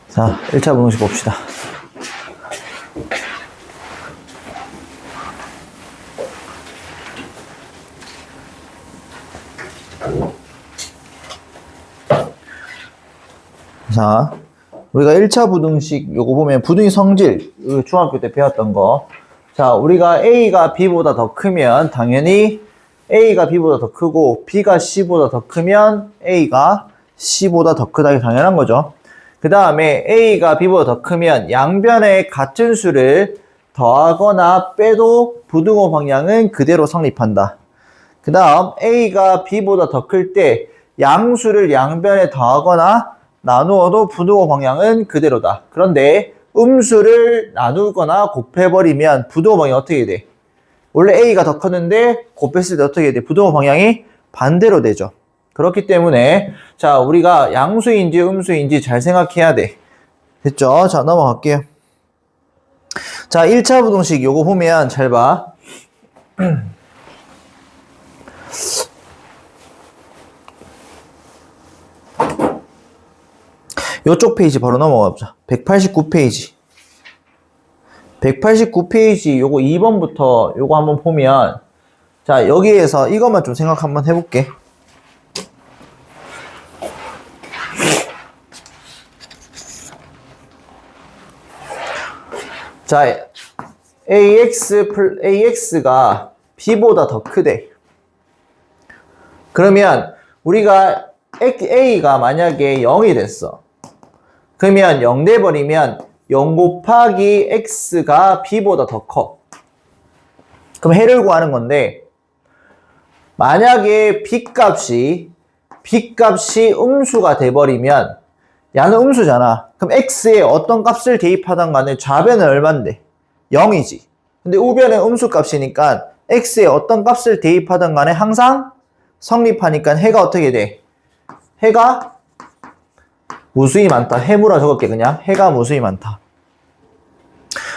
자, 1차 부등식 봅시다. 자, 우리가 1차 부등식 요거 보면 부등식 성질, 중학교 때 배웠던 거. 자, 우리가 A가 B보다 더 크면 당연히 A가 B보다 더 크고 B가 C보다 더 크면 A가 C보다 더 크다. 이게 당연한 거죠. 그 다음에 A가 B보다 더 크면 양변에 같은 수를 더하거나 빼도 부등호 방향은 그대로 성립한다. 그 다음 A가 B보다 더 클 때 양수를 양변에 더하거나 나누어도 부등호 방향은 그대로다. 그런데 음수를 나누거나 곱해버리면 부등호 방향이 어떻게 돼? 원래 A가 더 컸는데 곱했을 때 어떻게 돼? 부등호 방향이 반대로 되죠. 그렇기 때문에 자, 우리가 양수인지 음수인지 잘 생각해야 돼. 됐죠? 자, 넘어갈게요. 자, 1차 부등식 요거 보면 잘 봐. 요쪽 페이지 바로 넘어가 보자. 189페이지. 189페이지 요거 2번부터 요거 한번 보면 자, 여기에서 이것만 좀 생각 한번 해볼게. 자, AX가 B보다 더 크대. 그러면 우리가 A가 만약에 0이 됐어. 그러면 0 돼버리면 0 곱하기 X가 B보다 더 커. 그럼 해를 구하는 건데 만약에 B값이 음수가 돼버리면 야는 음수잖아. 그럼 X에 어떤 값을 대입하든 간에 좌변은 얼만데? 0이지. 근데 우변은 음수값이니까 X에 어떤 값을 대입하든 간에 항상 성립하니까 해가 어떻게 돼? 해가 무수히 많다. 해무라 적을게 그냥. 해가 무수히 많다.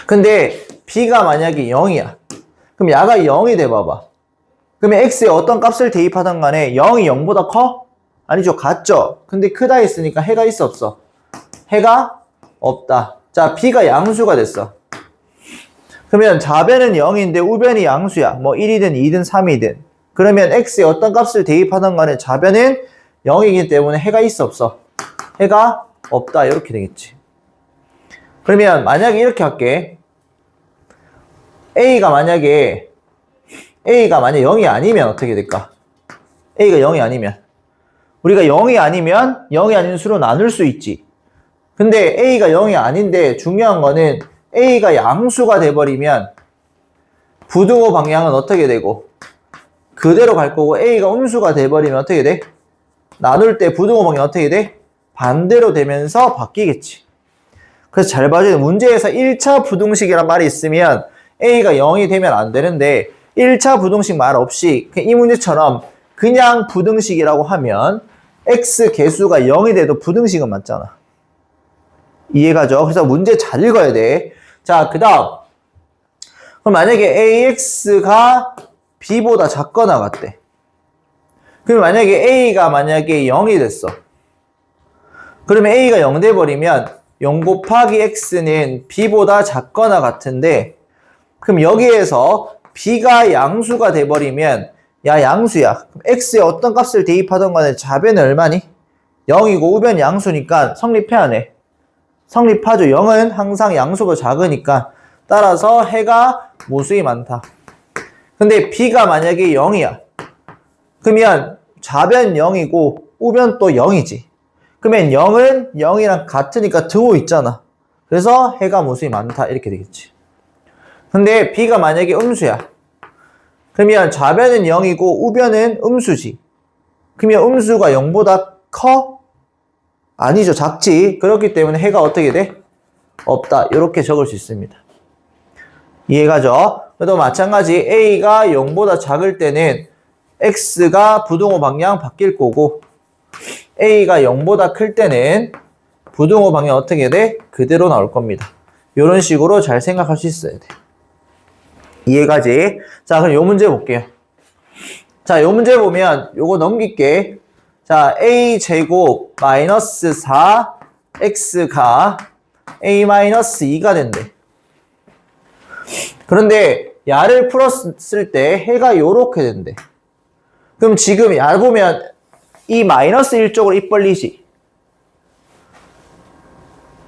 근데 B가 만약에 0이야. 그럼 야가 0이 돼봐봐. 그러면 X에 어떤 값을 대입하든 간에 0이 0보다 커? 아니죠. 같죠. 근데 크다 했으니까 해가 있어 없어? 해가 없다. 자, B가 양수가 됐어. 그러면 좌변은 0인데 우변이 양수야. 뭐 1이든 2든 3이든. 그러면 X에 어떤 값을 대입하든 간에 좌변은 0이기 때문에 해가 있어 없어? 해가 없다. 이렇게 되겠지. 그러면 만약에 이렇게 할게. A가 만약에 0이 아니면 어떻게 될까? A가 0이 아니면 우리가 0이 아니면 0이 아닌 수로 나눌 수 있지. 근데 A가 0이 아닌데 중요한 거는 A가 양수가 돼버리면 부등호 방향은 어떻게 되고 그대로 갈 거고 A가 음수가 돼버리면 어떻게 돼? 나눌 때 부등호 방향이 어떻게 돼? 반대로 되면서 바뀌겠지. 그래서 잘 봐줘야 돼. 문제에서 1차 부등식이란 말이 있으면 A가 0이 되면 안 되는데 1차 부등식 말 없이 이 문제처럼 그냥 부등식이라고 하면 X 개수가 0이 돼도 부등식은 맞잖아. 이해가죠? 그래서 문제 잘 읽어야 돼. 자, 그 다음 그럼 만약에 AX가 B보다 작거나 같대. 그럼 만약에 A가 만약에 0이 됐어. 그러면 A가 0 돼버리면 0 곱하기 X는 B보다 작거나 같은데 그럼 여기에서 B가 양수가 돼버리면 야 양수야. 그럼 X에 어떤 값을 대입하던 간에 좌변은 얼마니? 0이고 우변 양수니까 성립해 안 해? 성립하죠. 0은 항상 양수보다 작으니까 따라서 해가 무수히 많다. 근데 B가 만약에 0이야. 그러면 좌변 0이고 우변 또 0이지. 그러면 0은 0이랑 같으니까 등호 있잖아. 그래서 해가 무수히 많다. 이렇게 되겠지. 근데 B가 만약에 음수야. 그러면 좌변은 0이고 우변은 음수지. 그러면 음수가 0보다 커? 아니죠. 작지. 그렇기 때문에 해가 어떻게 돼? 없다. 이렇게 적을 수 있습니다. 이해가죠? 또 마찬가지 A가 0보다 작을 때는 X가 부등호 방향 바뀔 거고 A가 0보다 클 때는 부등호 방향 어떻게 돼? 그대로 나올 겁니다. 이런 식으로 잘 생각할 수 있어야 돼. 이해가지? 자, 그럼 요 문제 볼게요. 자, 요 문제 보면 요거 넘길게. 자, A 제곱 마이너스 4 x가 a-2가 된대. 그런데 야를 풀었을 때 해가 요렇게 된대. 그럼 지금 야 보면 이 마이너스 1쪽으로 입 벌리지.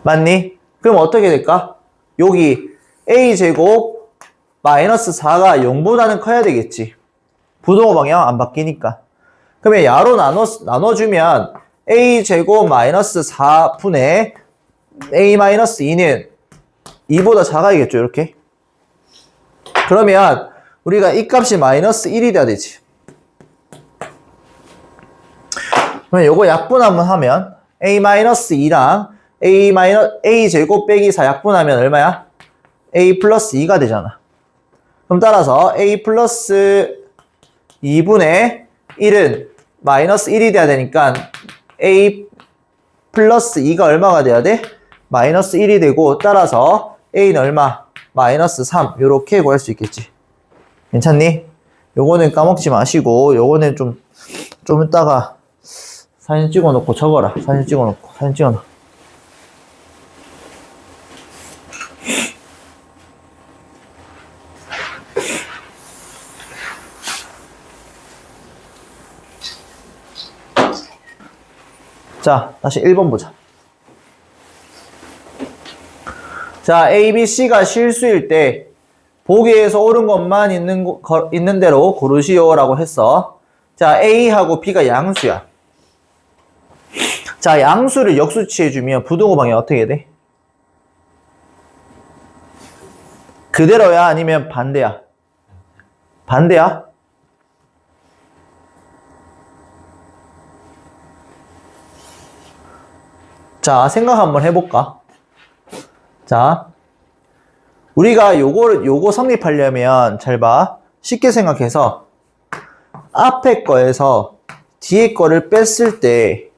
맞니? 그럼 어떻게 될까? 여기 a제곱 마이너스 4가 0보다는 커야 되겠지. 부동호 방향 안 바뀌니까. 그러면 야로 나눠주면 a제곱 마이너스 4분의 a-2는 2보다 작아야겠죠, 이렇게. 그러면 우리가 이 값이 마이너스 1이 돼야 되지. 그러면 요거 약분한번 하면 a-2랑 a제곱 빼기 4 약분하면 얼마야? a 플러스 2가 되잖아. 그럼 따라서 a 플러스 2분의 1은 마이너스 1이 돼야 되니까 a 플러스 2가 얼마가 돼야 돼? 마이너스 1이 되고, 따라서 a는 얼마? 마이너스 3 요렇게 구할 수 있겠지. 괜찮니? 요거는 까먹지 마시고 요거는 좀 이따가 사진 찍어놓고 적어라. 사진 찍어놔. 자, 다시 1번 보자. 자, A, B, C가 실수일 때 보기에서 옳은 것만 있는 대로 고르시오라고 했어. 자, A하고 B가 양수야. 자, 양수를 역수치해주면 부등호 방향 어떻게 돼? 그대로야? 아니면 반대야? 반대야? 자, 생각 한번 해볼까? 자, 우리가 요거 성립하려면 잘 봐. 쉽게 생각해서 앞에 거에서 뒤에 거를 뺐을 때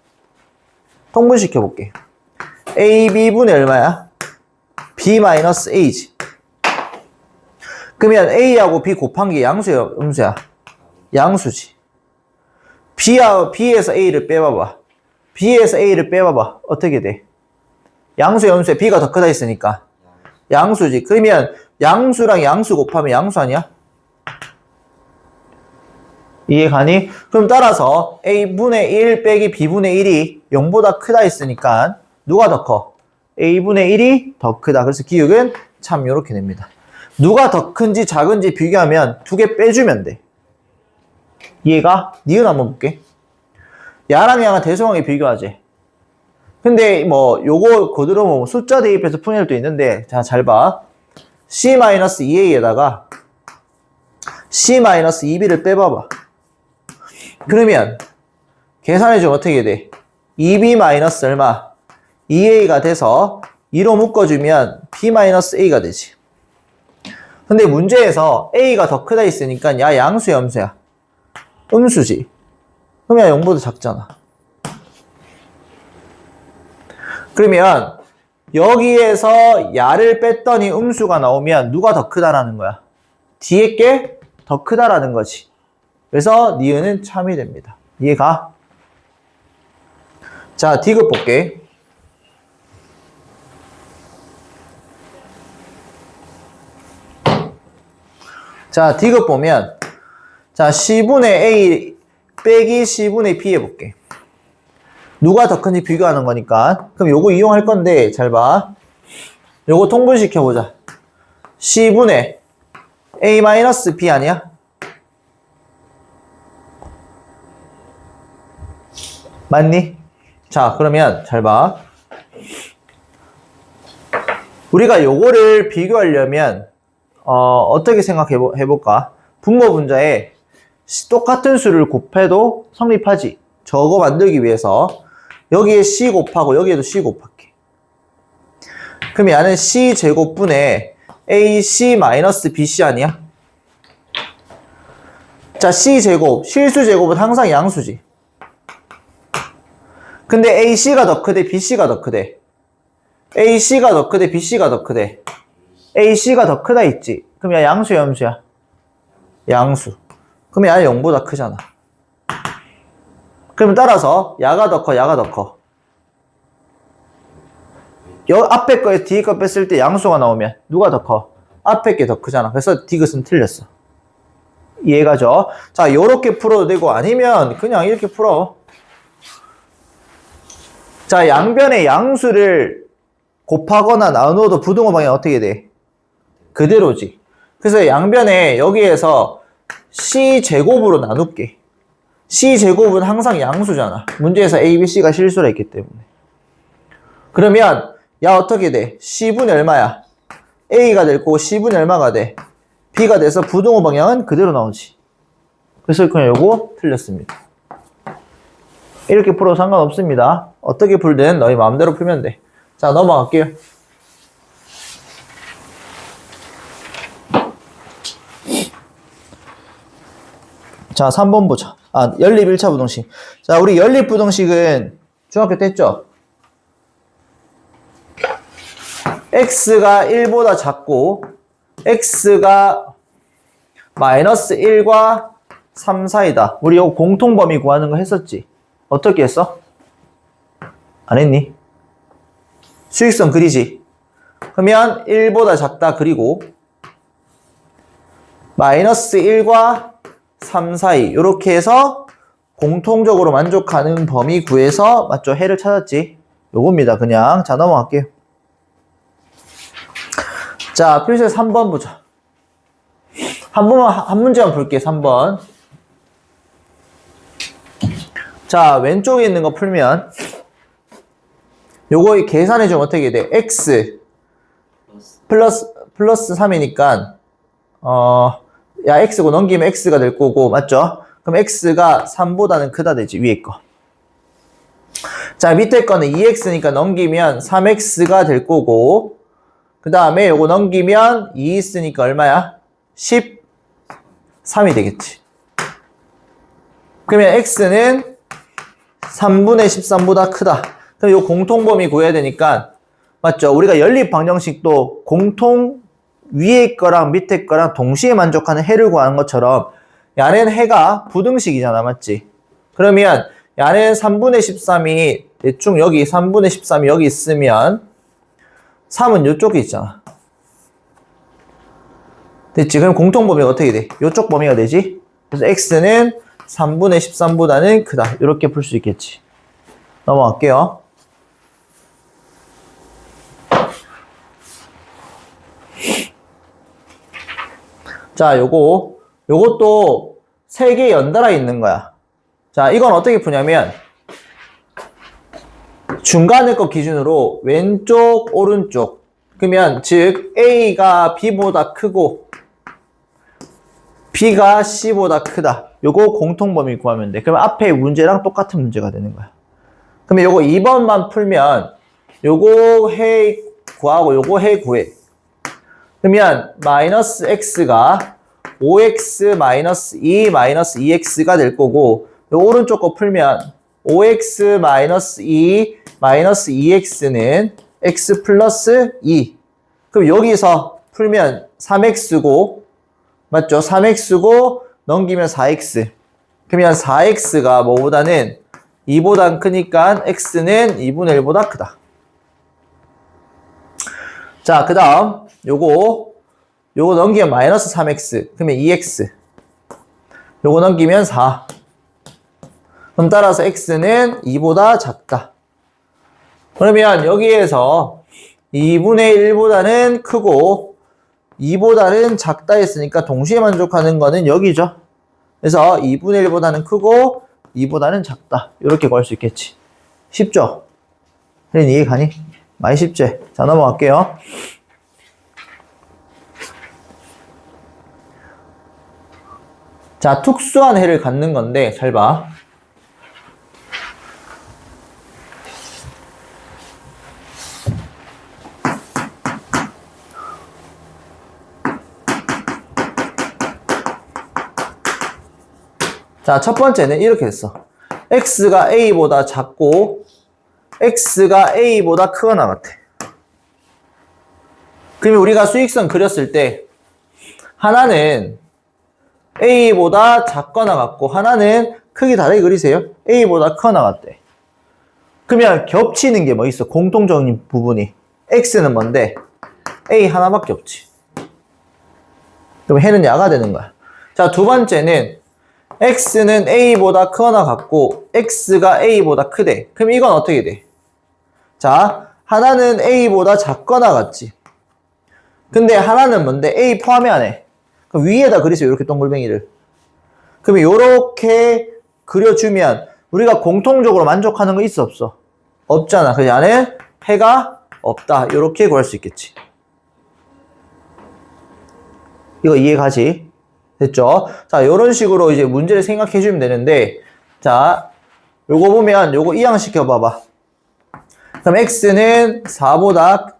통분시켜 볼게. A, B분의 얼마야? B-A지. 그러면 A하고 B 곱한 게 양수야, 음수야? 양수지. B에서 A를 빼봐봐. B에서 A를 빼봐봐. 어떻게 돼? 양수야, 음수야? B가 더 크다 했으니까 양수지. 그러면 양수랑 양수 곱하면 양수 아니야? 이해 가니? 그럼 따라서 A분의 1 빼기 B분의 1이 0보다 크다 했으니까 누가 더 커? A분의 1이 더 크다. 그래서 기억은 참 요렇게 됩니다. 누가 더 큰지 작은지 비교하면 두 개 빼주면 돼. 이해가? 니은 한번 볼게. 야랑 야가 대소하게 비교하지. 근데 뭐 요거 그대로 뭐 숫자 대입해서 푸는 일도 있는데, 자, 잘 봐. C-2A에다가 C-2B를 빼봐봐. 그러면 계산해주면 어떻게 돼? 2B 마이너스 얼마? 2A가 돼서 2로 묶어주면 B-A가 되지. 근데 문제에서 A가 더 크다 했으니까 야 양수야, 음수야? 음수지. 그러면 0보다 작잖아. 그러면 여기에서 야를 뺐더니 음수가 나오면 누가 더 크다라는 거야? 뒤에 게 더 크다라는 거지. 그래서 니은은 참이 됩니다. 이해가? 자, 디귿 볼게. 자, 디귿 보면, 자, C분의 A 빼기 C분의 B 해볼게. 누가 더 큰지 비교하는 거니까. 그럼 요거 이용할 건데, 잘 봐. 요거 통분시켜보자. C분의 A-B 아니야? 맞니? 자, 그러면 잘 봐. 우리가 요거를 비교하려면 어떻게 생각해볼까? 분모 분자에 똑같은 수를 곱해도 성립하지. 저거 만들기 위해서 여기에 C 곱하고 여기에도 C 곱할게. 그럼 얘는 C 제곱분의 AC-BC 아니야? 자, C 제곱, 실수 제곱은 항상 양수지. 근데 AC가 더 크대, BC가 더 크대? AC가 더 크대, BC가 더 크대? AC가 더 크다 있지. 그럼 야 양수야, 음수야? 양수. 그럼 야는 0보다 크잖아. 그럼 따라서 야가 더 커, 야가 더 커? 앞에 거에 뒤에 거 뺐을 때 양수가 나오면 누가 더 커? 앞에 게 더 크잖아. 그래서 디귿은 틀렸어. 이해가죠? 자, 요렇게 풀어도 되고 아니면 그냥 이렇게 풀어. 자, 양변의 양수를 곱하거나 나누어도 부등호 방향 어떻게 돼? 그대로지. 그래서 양변에 여기에서 C제곱으로 나눌게. C제곱은 항상 양수잖아. 문제에서 A, B, C가 실수를 했기 때문에. 그러면 야 어떻게 돼? C분의 얼마야? A가 될 거고 C분의 얼마가 돼? B가 돼서 부등호 방향은 그대로 나오지. 그래서 그냥 요거 틀렸습니다. 이렇게 풀어도 상관없습니다. 어떻게 풀든 너희 마음대로 풀면 돼. 자, 넘어갈게요. 자, 3번 보자. 연립 1차 부등식. 자, 우리 연립 부등식은 중학교 때 했죠? x가 1보다 작고 x가 마이너스 1과 3 사이다. 우리 이거 공통범위 구하는 거 했었지? 어떻게 했어? 안 했니? 수익선 그리지? 그러면 1보다 작다 그리고 마이너스 1과 3 사이 이렇게 해서 공통적으로 만족하는 범위 구해서 맞죠? 해를 찾았지? 요겁니다. 그냥. 자, 넘어갈게요. 자, 필수에 3번 보자. 한 문제만 볼게. 3번. 자, 왼쪽에 있는 거 풀면 요거 계산해주면 어떻게 돼? x 플러스 3이니까 야 x고 넘기면 x가 될 거고 맞죠? 그럼 x가 3보다는 크다 되지 위에 거. 자, 밑에 거는 2x니까 넘기면 3x가 될 거고 그 다음에 요거 넘기면 2 있으니까 얼마야? 13이 되겠지. 그러면 x는 3분의 13보다 크다. 그럼 요 공통범위 구해야 되니까 맞죠? 우리가 연립 방정식도 공통 위에 거랑 밑에 거랑 동시에 만족하는 해를 구하는 것처럼 야는 해가 부등식이잖아. 맞지? 그러면 야는 3분의 13이 대충 여기 3분의 13이 여기 있으면 3은 요쪽에 있잖아. 됐지? 그럼 공통범위가 어떻게 돼? 요쪽 범위가 되지? 그래서 x는 3분의 13보다는 크다. 이렇게 풀 수 있겠지. 넘어갈게요. 자, 요것도 3개 연달아 있는 거야. 자, 이건 어떻게 푸냐면 중간에 거 기준으로 왼쪽, 오른쪽. 그러면 즉 A가 B보다 크고 B가 C보다 크다. 요거 공통범위 구하면 돼. 그러면 앞에 문제랑 똑같은 문제가 되는 거야. 그러면 요거 2번만 풀면 요거 해 구하고 요거 해 구해. 그러면 마이너스 x가 5x 마이너스 2 마이너스 2x가 될 거고 요 오른쪽 거 풀면 5x 마이너스 2 마이너스 2x는 x 플러스 2. 그럼 여기서 풀면 3x고 맞죠? 3x고 넘기면 4x. 그러면 4x가 뭐보다는 2보단 크니까 x는 2분의 1보다 크다. 자, 그 다음 요거 넘기면 마이너스 3x. 그러면 2x. 요거 넘기면 4. 그럼 따라서 x는 2보다 작다. 그러면 여기에서 2분의 1보다는 크고 2보다는 작다 했으니까 동시에 만족하는 거는 여기죠. 그래서 2분의 1보다는 크고 2보다는 작다. 이렇게 구할 수 있겠지. 쉽죠? 혜린 이해 가니? 많이 쉽지? 자, 넘어갈게요. 자, 특수한 해를 갖는 건데 잘 봐. 자, 첫 번째는 이렇게 했어. x가 a보다 작고 x가 a보다 크거나 같아. 그러면 우리가 수익선 그렸을 때 하나는 a보다 작거나 같고 하나는 크기 다르게 그리세요. a보다 크거나 같대. 그러면 겹치는 게 뭐 있어? 공통적인 부분이. x는 뭔데? a 하나밖에 없지. 그럼 해는 야가 되는 거야. 자, 두 번째는 x는 a보다 크거나 같고 x가 a보다 크대. 그럼 이건 어떻게 돼? 자, 하나는 a보다 작거나 같지. 근데 하나는 뭔데? a 포함이 안 해. 그럼 위에다 그리세요. 이렇게 동글뱅이를. 그러면 이렇게 그려주면 우리가 공통적으로 만족하는 거 있어 없어? 없잖아. 그 안에 해가 없다. 이렇게 구할 수 있겠지. 이거 이해가지? 됐죠? 자, 이런 식으로 이제 문제를 생각해 주면 되는데, 자, 요거 보면 요거 이항시켜 봐봐. 그럼 x는 4보다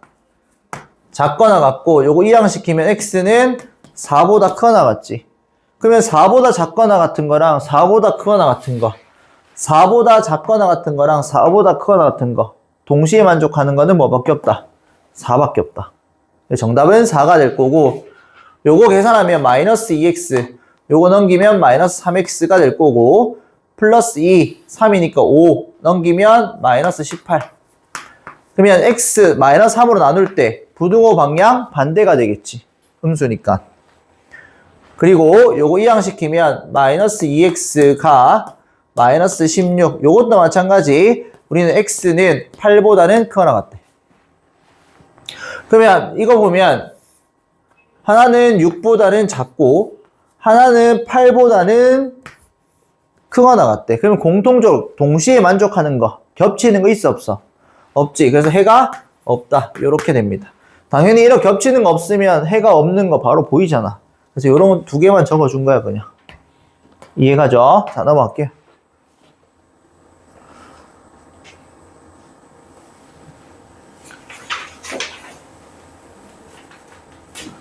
작거나 같고, 요거 이항시키면 x는 4보다 크거나 같지. 그러면 4보다 작거나 같은 거랑 4보다 크거나 같은 거, 4보다 작거나 같은 거랑 4보다 크거나 같은 거 동시에 만족하는 거는 뭐밖에 없다? 4밖에 없다. 정답은 4가 될 거고, 요거 계산하면 마이너스 2x, 요거 넘기면 마이너스 3x가 될 거고, 플러스 2, 3이니까 5 넘기면 마이너스 18. 그러면 x 마이너스 3으로 나눌 때 부등호 방향 반대가 되겠지. 음수니까. 그리고 요거 이항시키면 마이너스 2x가 마이너스 16. 요것도 마찬가지. 우리는 x는 8보다는 크거나 같대. 그러면 이거 보면 하나는 6보다는 작고 하나는 8보다는 크거나 같대. 그러면 공통적으로 동시에 만족하는 거, 겹치는 거 있어 없어? 없지. 그래서 해가 없다. 이렇게 됩니다. 당연히 이렇게 겹치는 거 없으면 해가 없는 거 바로 보이잖아. 그래서 이런 두 개만 적어준 거야 그냥. 이해가죠? 자, 넘어갈게요.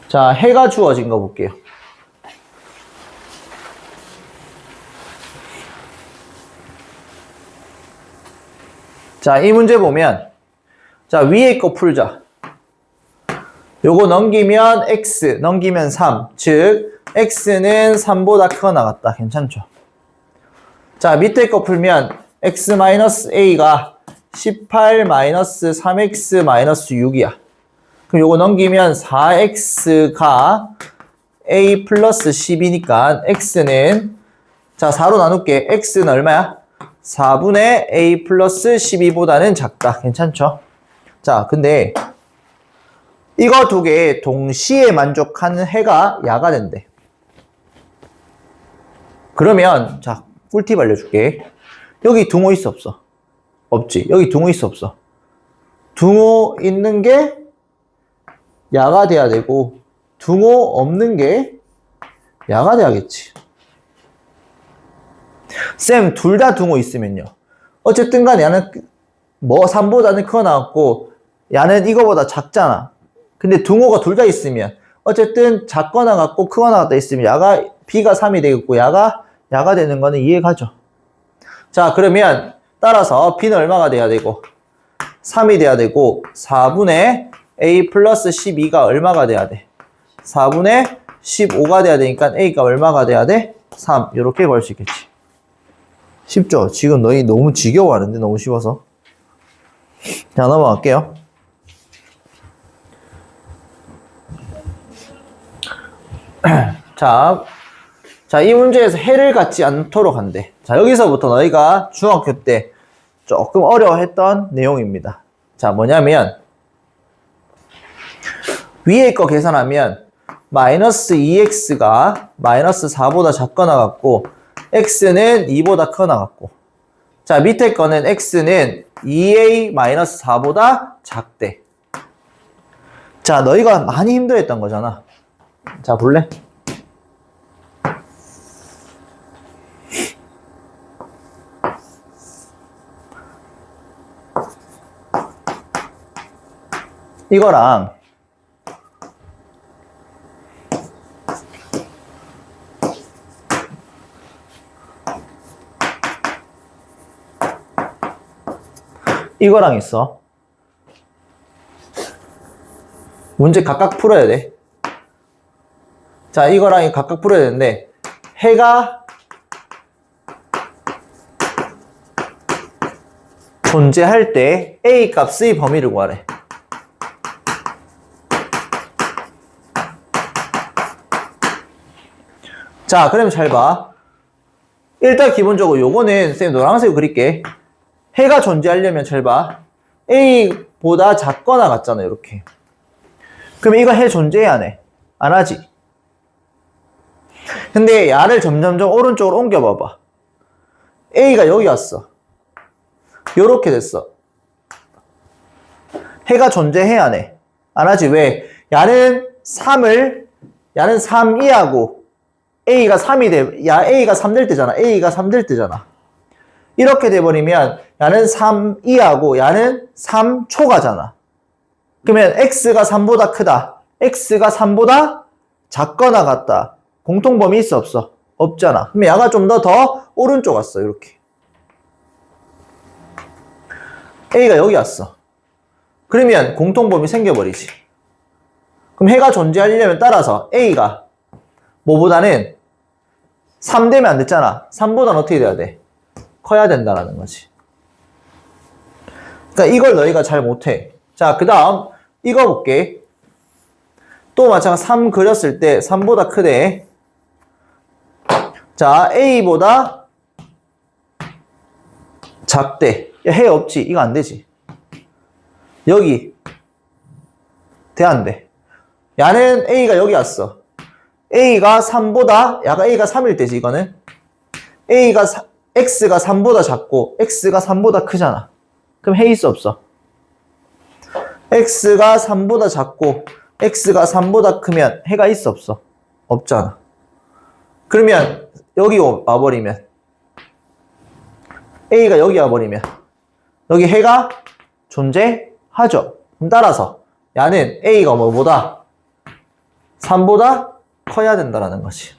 자, 해가 주어진 거 볼게요. 자, 이 문제 보면, 자, 위에 거 풀자. 요거 넘기면 x, 넘기면 3. 즉, x는 3보다 크거나 같다. 괜찮죠? 자, 밑에 거 풀면 x-a가 18-3x-6이야. 그럼 요거 넘기면 4x가 a 플러스 10이니까 x는, 자, 4로 나눌게. x는 얼마야? 4분의 a 플러스 12보다는 작다. 괜찮죠? 자, 근데 이거 두 개 동시에 만족하는 해가 야가 된대. 그러면 자, 꿀팁 알려줄게. 여기 등호 있어 없어? 없지. 여기 등호 있어 없어? 등호 있는 게 야가 돼야 되고 등호 없는 게 야가 돼야겠지. 쌤, 둘 다 등호 있으면요. 어쨌든 간에 야는 뭐 3보다는 크거나 같고 야는 이거보다 작잖아. 근데 등호가 둘 다 있으면 어쨌든 작거나 같고 크거나 같다 있으면 야가 b가 3이 되겠고 야가 되는 거는 이해가죠. 자, 그러면 따라서 b는 얼마가 돼야 되고 3이 돼야 되고 4분의 a 플러스 12가 얼마가 돼야 돼? 4분의 15가 돼야 되니까 a가 얼마가 돼야 돼? 3. 이렇게 구할 수 있겠지. 쉽죠? 지금 너희 너무 지겨워하는데 너무 쉬워서. 자, 넘어갈게요. 자, 이 문제에서 해를 갖지 않도록 한대. 자, 여기서부터 너희가 중학교 때 조금 어려워했던 내용입니다. 자, 뭐냐면 위에 거 계산하면 마이너스 2x가 마이너스 4보다 작거나 같고 x는 2보다 크거나 같고, 자, 밑에 거는 x는 2a 마이너스 4보다 작대. 자, 너희가 많이 힘들었던 거잖아. 자, 볼래? 이거랑 이거랑 있어. 문제 각각 풀어야 돼. 자, 이거랑 각각 풀어야 되는데 해가 존재할 때 a 값의 범위를 구하래. 자, 그럼 잘 봐. 일단 기본적으로 요거는 쌤 노란색으로 그릴게. 해가 존재하려면 잘 봐. A보다 작거나 같잖아, 이렇게. 그럼 이거 해 존재해, 안 해? 안 하지. 근데 야를 점점점 오른쪽으로 옮겨봐봐. A가 여기 왔어. 요렇게 됐어. 해가 존재해, 안 해? 안 하지. 왜? 야는 3이하고 A가 3이 A가 3 될 때잖아. A가 3 될 때잖아. 이렇게 돼버리면 야는 3이하고 야는 3초가잖아. 그러면 X가 3보다 크다. X가 3보다 작거나 같다. 공통범위 있어, 없어? 없잖아. 그럼 야가 좀 더 오른쪽 왔어, 이렇게. A가 여기 왔어. 그러면 공통범위 생겨버리지. 그럼 해가 존재하려면 따라서 A가 뭐보다는 3 되면 안 됐잖아. 3보다는 어떻게 돼야 돼? 커야 된다라는 거지. 그러니까 이걸 너희가 잘 못해. 자, 그 다음 이거 볼게. 또 마찬가지 3 그렸을 때 3보다 크대. 자, A보다 작대. 야, 해 없지. 이거 안 되지. 여기 돼, 안 돼? 야는 A가 여기 왔어. A가 3보다, 야가 A가 3일 때지, 이거는. X가 3보다 작고, X가 3보다 크잖아. 그럼 해 있어, 없어? X가 3보다 작고, X가 3보다 크면 해가 있어, 없어? 없잖아. 그러면, 여기 와버리면, A가 여기 와버리면, 여기 해가 존재하죠. 그럼 따라서, 야는 A가 뭐보다? 3보다 커야 된다라는 거지.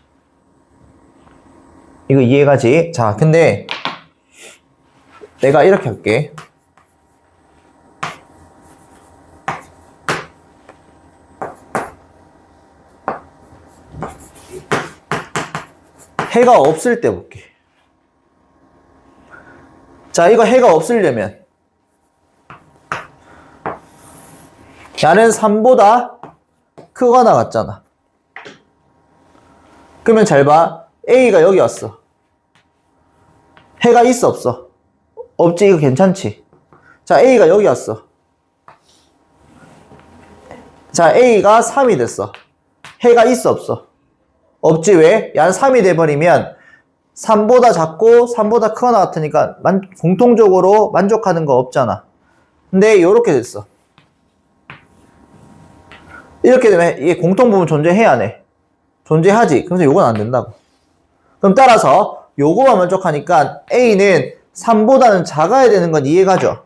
이거 이해가지? 자, 근데 내가 이렇게 할게. 해가 없을 때 볼게. 자, 이거 해가 없으려면 야는 3보다 크거나 같잖아. 그러면 잘 봐. A가 여기 왔어. 해가 있어, 없어? 없지. 이거 괜찮지? 자, A가 여기 왔어. 자, A가 3이 됐어. 해가 있어, 없어? 없지. 왜? 야는 3이 돼버리면 3보다 작고 3보다 크거나 같으니까 공통적으로 만족하는 거 없잖아. 근데 요렇게 됐어. 이렇게 되면 이게 공통부분 존재해야 안 해? 존재하지. 그래서 요건 안 된다고. 그럼 따라서 요거만 만족하니까 A는 3보다는 작아야 되는 건 이해가죠?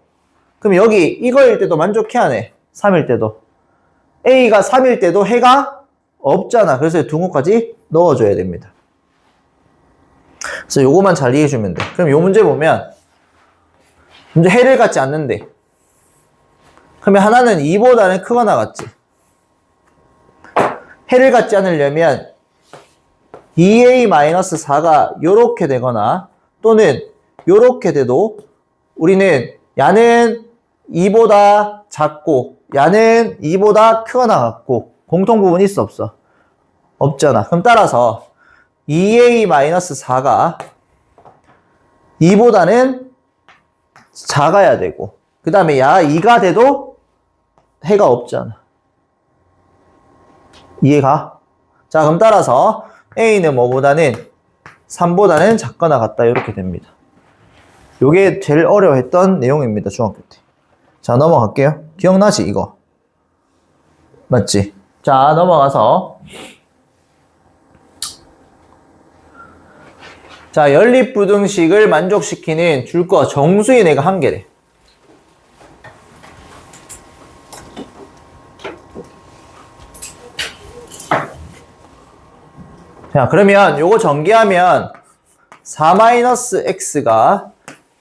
그럼 여기 이거일 때도 만족해야 안 해? 3일 때도. A가 3일 때도 해가 없잖아. 그래서 두 곳까지 넣어줘야 됩니다. 그래서 요거만 잘 이해해주면 돼. 그럼 요 문제 보면 문제 해를 갖지 않는데 그러면 하나는 2보다는 크거나 같지. 해를 갖지 않으려면 2a-4가 요렇게 되거나 또는 요렇게 돼도 우리는 야는 2보다 작고 야는 2보다 크거나 같고 공통부분이 있어, 없어? 없잖아. 그럼 따라서 2a-4가 2보다는 작아야 되고 그 다음에 야 2가 돼도 해가 없잖아. 이해가? 자, 그럼 따라서 A는 뭐보다는 3보다는 작거나 같다 이렇게 됩니다. 요게 제일 어려워했던 내용입니다. 중학교 때. 자, 넘어갈게요. 기억나지 이거? 맞지? 자, 넘어가서 자, 연립부등식을 만족시키는 줄 거 정수인 애가 한 개래. 자, 그러면 요거 전개하면 4-x가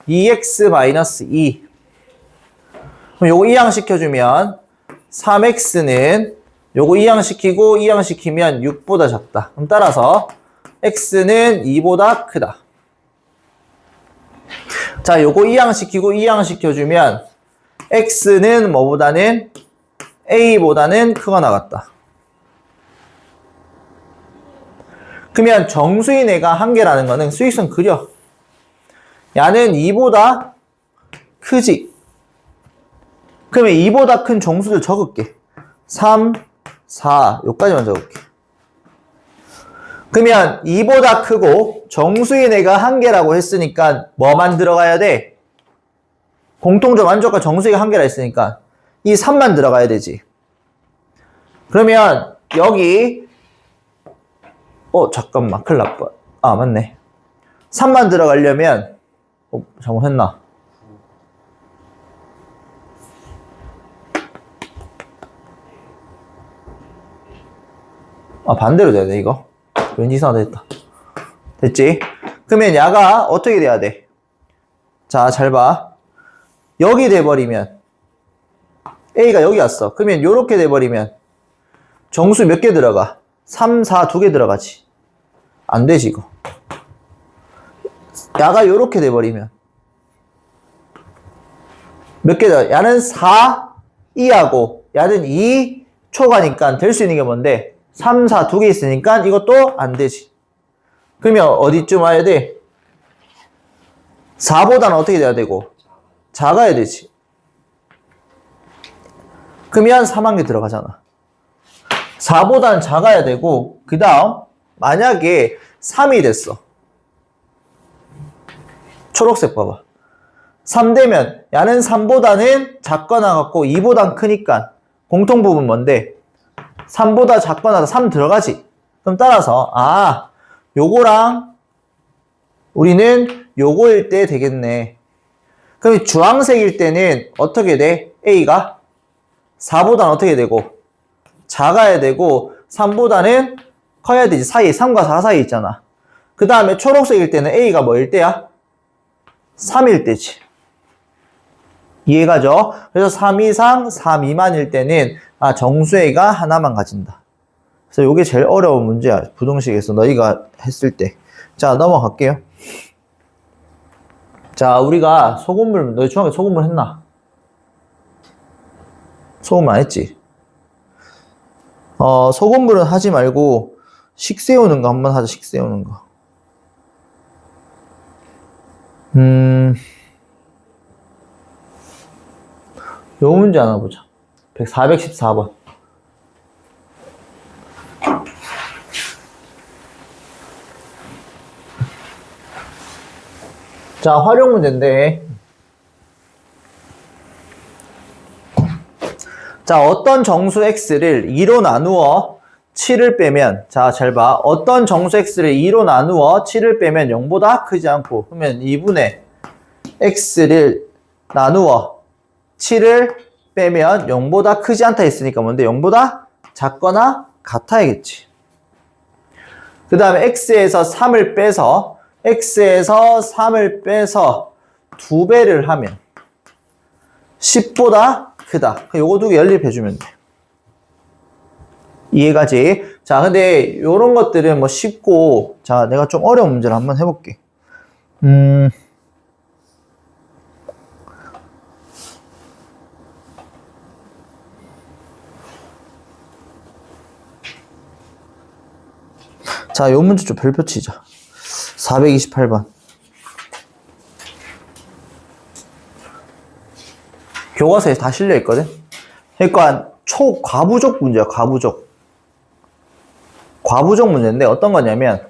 2x-2 그럼 요거 이항시켜주면 3x는 요거 이항시키고 이항시키면 6보다 작다. 그럼 따라서 x는 2보다 크다. 자, 요거 이항시키고 이항시켜주면 x는 뭐보다는 a보다는 크거나 같다. 그러면 정수인 애가 한 개라는 거는 수직선 그려. 야는 2보다 크지. 그러면 2보다 큰 정수들 적을게. 3, 4, 요까지만 적을게. 그러면 2보다 크고 정수인 애가 한 개라고 했으니까 뭐만 들어가야 돼? 공통점 안쪽과 정수가 한 개라 했으니까 이 3만 들어가야 되지. 그러면 여기 잠깐만 큰일 날 뻔. 아 맞네. 3만 들어가려면 잘못했나? 반대로 돼야 돼 이거. 왠지 이상하다 했다. 됐지? 그러면 야가 어떻게 돼야 돼? 자, 잘 봐. 여기 돼버리면 A가 여기 왔어. 그러면 요렇게 돼버리면 정수 몇 개 들어가? 3, 4 두 개 들어가지. 안 되지 이거. 야가 요렇게 돼버리면 몇 개 들어가? 야는 4, 2하고 야는 2 초가니까 될 수 있는 게 뭔데? 3, 4 두 개 있으니까 이것도 안 되지. 그러면 어디쯤 와야 돼? 4보다는 어떻게 돼야 되고? 작아야 되지. 그러면 3한 개 들어가잖아. 4보다는 작아야 되고 그 다음 만약에 3이 됐어. 초록색 봐봐. 3 되면 야는 3보다는 작거나 같고 2보다는 크니까 공통부분 뭔데? 3보다 작거나 3 들어가지. 그럼 따라서 요거랑 우리는 요거일 때 되겠네. 그럼 주황색일 때는 어떻게 돼? A가 4보다는 어떻게 되고? 작아야 되고 3보다는 커야 되지. 사이 3과 4 사이 있잖아. 그 다음에 초록색일 때는 A가 뭐일 때야? 3일 때지. 이해가죠? 그래서 3 이상 3 미만일 때는 정수애가 하나만 가진다. 그래서 이게 제일 어려운 문제야. 부등식에서 너희가 했을 때. 자, 넘어갈게요. 자, 우리가 소금물, 너희 중학교 소금물 했나? 소금 안 했지? 소금물은 하지 말고 식 세우는 거 한번 하자. 식 세우는 거. 요 문제 하나 보자. 414번. 자, 활용 문제인데. 자, 어떤 정수 x를 2로 나누어 7을 빼면, 자, 잘 봐. 어떤 정수 x를 2로 나누어 7을 빼면 0보다 크지 않고, 그러면 2분의 x를 나누어 7을 빼면 0보다 크지 않다 했으니까 뭔데? 0보다 작거나 같아야겠지. 그 다음에 x에서 3을 빼서 2배를 하면 10보다 크다. 요거 두 개 연립해주면 돼. 이해가지? 자, 근데 요런 것들은 뭐 쉽고, 자, 내가 좀 어려운 문제를 한번 해볼게. 자, 요 문제 좀 별표 치자. 428번. 교과서에 다 실려있거든? 그러니까 초과부족 문제야, 과부족. 과부족 문제인데 어떤 거냐면,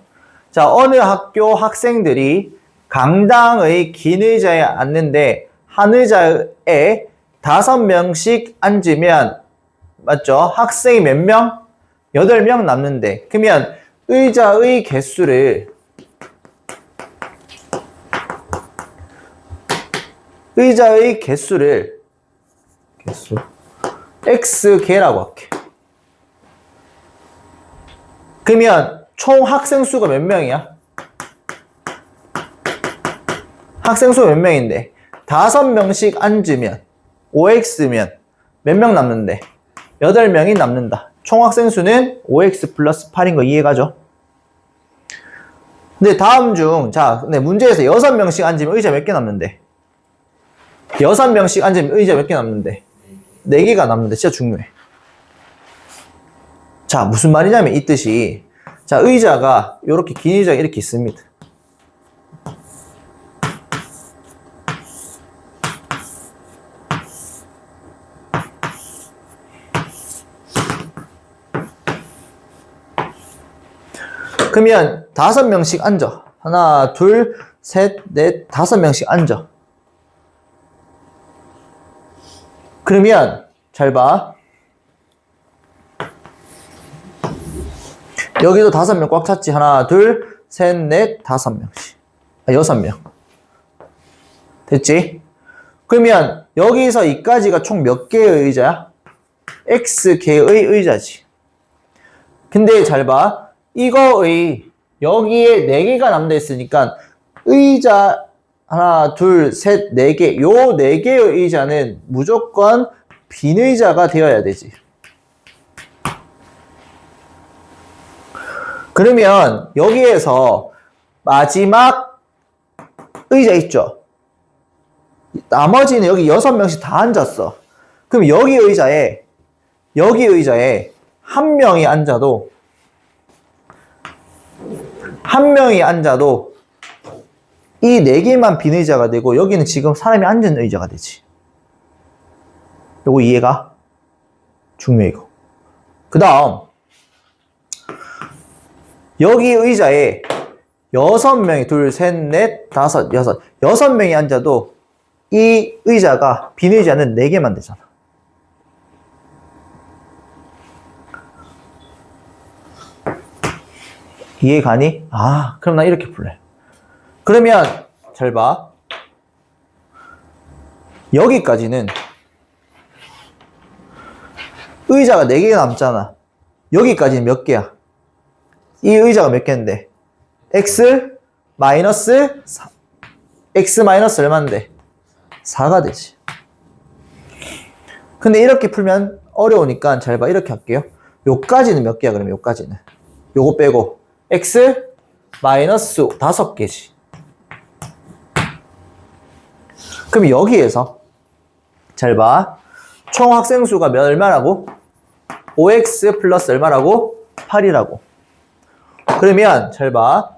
자, 어느 학교 학생들이 강당의 긴 의자에 앉는데 한 의자에 5명씩 앉으면, 맞죠? 학생이 몇 명? 8명 남는데, 그러면 의자의 개수를 X개라고 할게. 그러면 총 학생 수가 몇 명이야? 학생 수가 몇 명인데 5명씩 앉으면 5X면 몇 명 남는데? 8명이 남는다. 총 학생 수는 5X 플러스 8인 거 이해가죠? 근데 다음 중, 자, 근데 문제에서 6명씩 앉으면 의자 몇 개 남는데? 6명씩 앉으면 의자 몇 개 남는데? 4개가 남는데 진짜 중요해. 자, 무슨 말이냐면 이 뜻이, 자, 의자가 이렇게 긴 의자가 이렇게 있습니다. 그러면 5명씩 앉아. 하나, 둘, 셋, 넷, 5명씩 앉아. 그러면 잘 봐. 여기도 5명 꽉 찼지. 하나, 둘, 셋, 넷, 5명씩. 6명. 됐지? 그러면 여기서 이까지가 총 몇 개의 의자야? X개의 의자지. 근데 잘 봐. 이거의 여기에 4개가 남아 있으니까 의자 하나, 둘, 셋, 4개. 요 4개의 의자는 무조건 빈 의자가 되어야 되지. 그러면 여기에서 마지막 의자 있죠? 나머지는 여기 6명씩 다 앉았어. 그럼 여기 의자에 한 명이 앉아도 이 4개만 빈 의자가 되고 여기는 지금 사람이 앉은 의자가 되지. 요거 이해가? 중요해요. 그 다음 여기 의자에 6명이 둘, 셋, 넷, 다섯, 여섯 6명이 앉아도 이 의자가 빈 의자는 4개만 되잖아. 이해 가니? 아, 그럼 나 이렇게 풀래. 그러면 잘 봐. 여기까지는 의자가 4개가 남잖아. 여기까지는 몇 개야? 이 의자가 몇 개인데? X 마이너스 얼마인데? 4가 되지. 근데 이렇게 풀면 어려우니까 잘 봐. 이렇게 할게요. 요까지는 몇 개야? 그러면 요까지는. 요거 빼고 X 마이너스 5개지. 그럼 여기에서 잘 봐. 총 학생 수가 얼마라고? 5x 플러스 얼마라고? 8이라고. 그러면 잘 봐.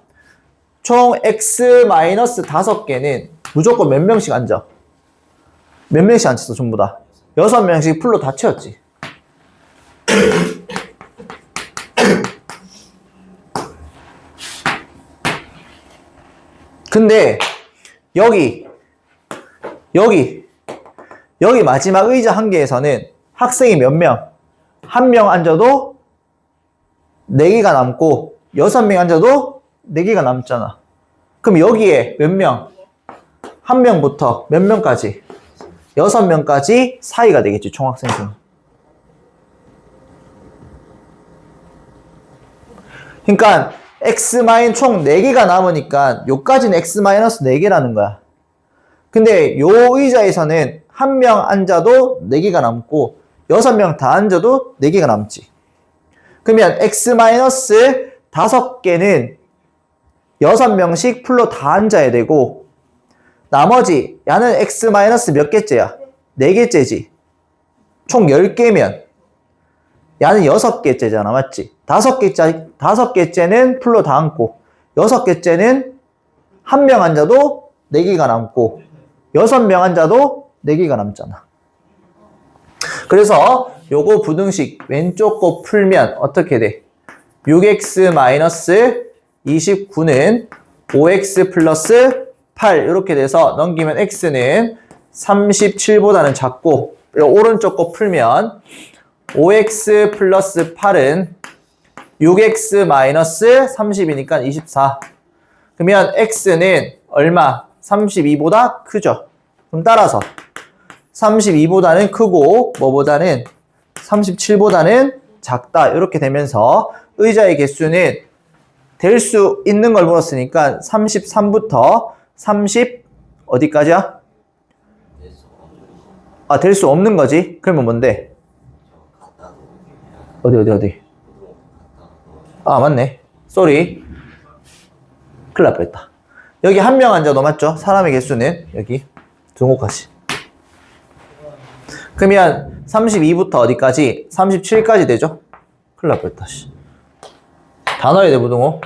총 x 마이너스 5개는 무조건 몇 명씩 앉아? 몇 명씩 앉았어 전부 다? 6명씩 풀로 다 채웠지. 근데 여기 마지막 의자 한 개에서는 학생이 몇 명? 1명 앉아도 4개가 남고 6명 앉아도 4개가 남잖아. 그럼 여기에 몇 명? 1명부터 몇 명까지? 6명까지 4위가 되겠지, 총학생 수. 그러니까 X- 총 4개가 남으니까 요까지는 X-4개라는 거야. 근데 요 의자에서는 1명 앉아도 4개가 남고 6명 다 앉아도 4개가 남지. 그러면 X-5개는 6명씩 풀로 다 앉아야 되고 나머지 야는 X- 몇 개째야? 4개째지. 총 10개면 야는 6개째잖아. 맞지? 5개째는 풀로 다 앉고 6개째는 1명 앉아도 4개가 남고 6명 앉아도 4개가 남잖아. 그래서 요거 부등식 왼쪽 거 풀면 어떻게 돼? 6x-29는 5x 플러스 8 이렇게 돼서 넘기면 x는 37보다는 작고 오른쪽 거 풀면 5x 플러스 8은 6x 마이너스 30이니까 24. 그러면 x는 얼마? 32보다 크죠. 그럼 따라서 32보다는 크고 뭐보다는 37보다는 작다. 이렇게 되면서 의자의 개수는 될 수 있는 걸 물었으니까 33부터 30 어디까지야? 아, 될 수 없는 거지. 그러면 뭔데? 어디? 아, 맞네. 쏘리. 큰일 날 뻔했다. 여기 1명 앉아도 맞죠? 사람의 개수는 여기 등호까지. 그러면 32부터 어디까지? 37까지 되죠? 큰일 날 뻔했다. 다 넣어야 돼, 무등호.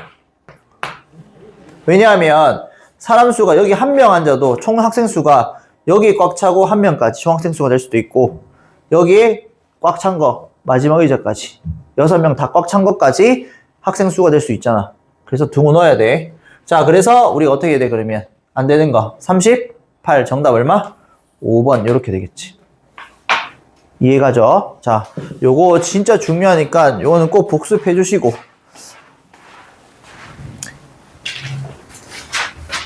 왜냐하면 사람 수가 여기 한 명 앉아도 총 학생 수가 여기 꽉 차고 한 명까지 총 학생 수가 될 수도 있고, 여기에 꽉 찬 거 마지막 의자까지 6명 다 꽉 찬 것까지 학생 수가 될 수 있잖아. 그래서 등호 넣어야 돼. 자, 그래서 우리가 어떻게 해야 돼, 그러면? 안 되는 거 38 정답 얼마? 5번 이렇게 되겠지. 이해가죠? 자, 요거 진짜 중요하니까 요거는 꼭 복습해 주시고